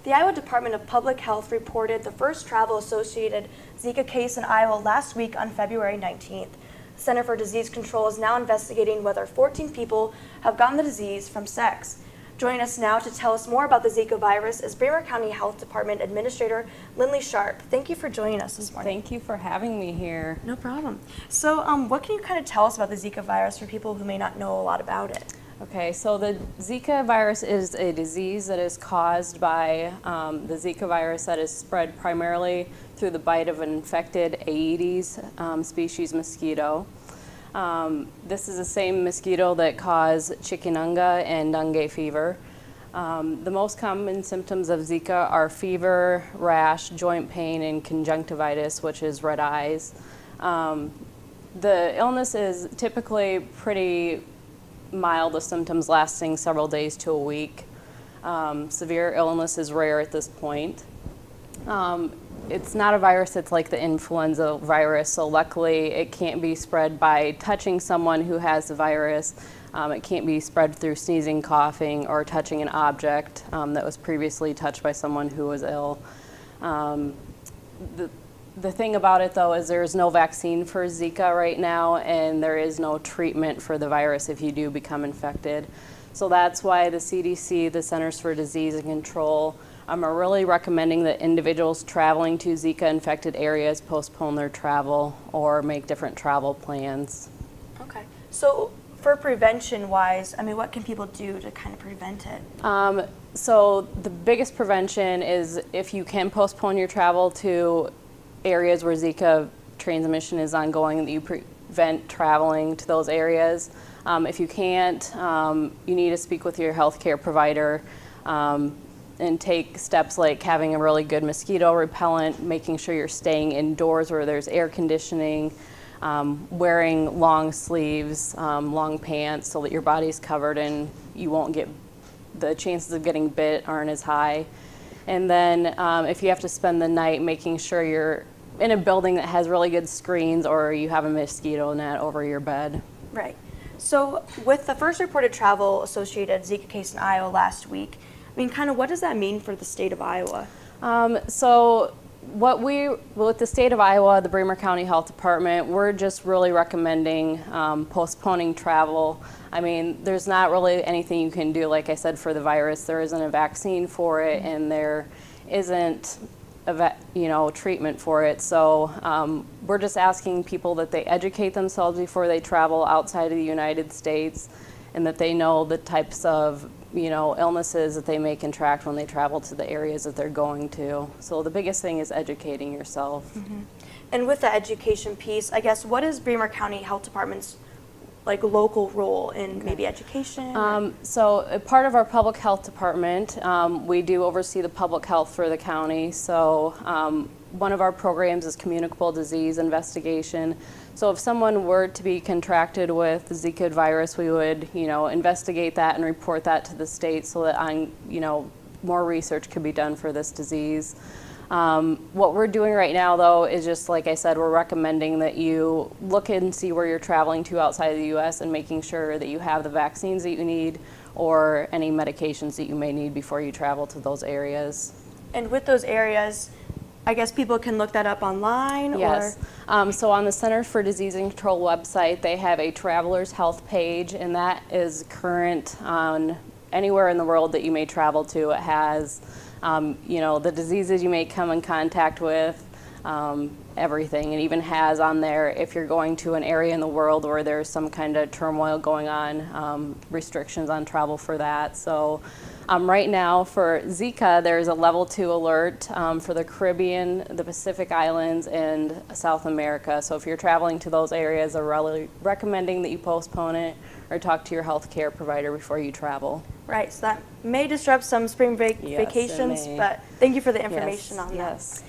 The Iowa Department of Public Health reported the first travel-associated Zika case in Iowa last week on February 19th. The Center for Disease Control is now investigating whether 14 people have gotten the disease from sex. Joining us now to tell us more about the Zika virus is Bremer County Health Department Administrator Lindley Sharp. Thank you for joining us this morning. Thank you for having me here. No problem. So what can you kind of tell us about the Zika virus for people who may not know a lot about it? Okay, so the Zika virus is a disease that is caused by the Zika virus that is spread primarily through the bite of an infected Aedes species mosquito. This is the same mosquito that cause chikungunya and dengue fever. The most common symptoms of Zika are fever, rash, joint pain, and conjunctivitis, which is red eyes. The illness is typically pretty mild, with symptoms lasting several days to a week. Severe illness is rare at this point. It's not a virus that's like the influenza virus, so luckily it can't be spread by touching someone who has the virus. It can't be spread through sneezing, coughing, or touching an object that was previously touched by someone who was ill. The thing about it, though, is there's no vaccine for Zika right now, and there is no treatment for the virus if you do become infected. So that's why the CDC, the Centers for Disease and Control, are really recommending that individuals traveling to Zika-infected areas postpone their travel or make different travel plans. Okay. So for prevention-wise, I mean, what can people do to kind of prevent it? So the biggest prevention is if you can postpone your travel to areas where Zika transmission is ongoing, that you prevent traveling to those areas. If you can't, you need to speak with your healthcare provider and take steps like having a really good mosquito repellent, making sure you're staying indoors where there's air conditioning, wearing long sleeves, long pants so that your body's covered and you won't get, the chances of getting bit aren't as high. And then if you have to spend the night, making sure you're in a building that has really good screens or you have a mosquito net over your bed. Right. So with the first reported travel-associated Zika case in Iowa last week, I mean, kind of what does that mean for the state of Iowa? So with the state of Iowa, the Bremer County Health Department, we're just really recommending postponing travel. I mean, there's not really anything you can do, like I said, for the virus. There isn't a vaccine for it, and there isn't a treatment for it. So we're just asking people that they educate themselves before they travel outside of the United States, and that they know the types of illnesses that they may contract when they travel to the areas that they're going to. So the biggest thing is educating yourself. Mm-hmm. And with the education piece, I guess, what is Bremer County Health Department's local role in maybe education? So a part of our public health department, we do oversee the public health for the county. So one of our programs is communicable disease investigation. So if someone were to be contracted with the Zika virus, we would, investigate that and report that to the state so that more research could be done for this disease. What we're doing right now, though, is just like I said, we're recommending that you look and see where you're traveling to outside of the U.S. and making sure that you have the vaccines that you need or any medications that you may need before you travel to those areas. And with those areas, I guess people can look that up online? Yes. So on the Center for Disease and Control website, they have a traveler's health page, and that is current on anywhere in the world that you may travel to. It has the diseases you may come in contact with, everything. It even has on there if you're going to an area in the world where there's some kind of turmoil going on, restrictions on travel for that. So right now for Zika, there's a level 2 alert for the Caribbean, the Pacific Islands, and South America. So if you're traveling to those areas, they're really recommending that you postpone it or talk to your health care provider before you travel. Right, so that may disrupt some spring break vacations, but thank you for the information on that. Yes.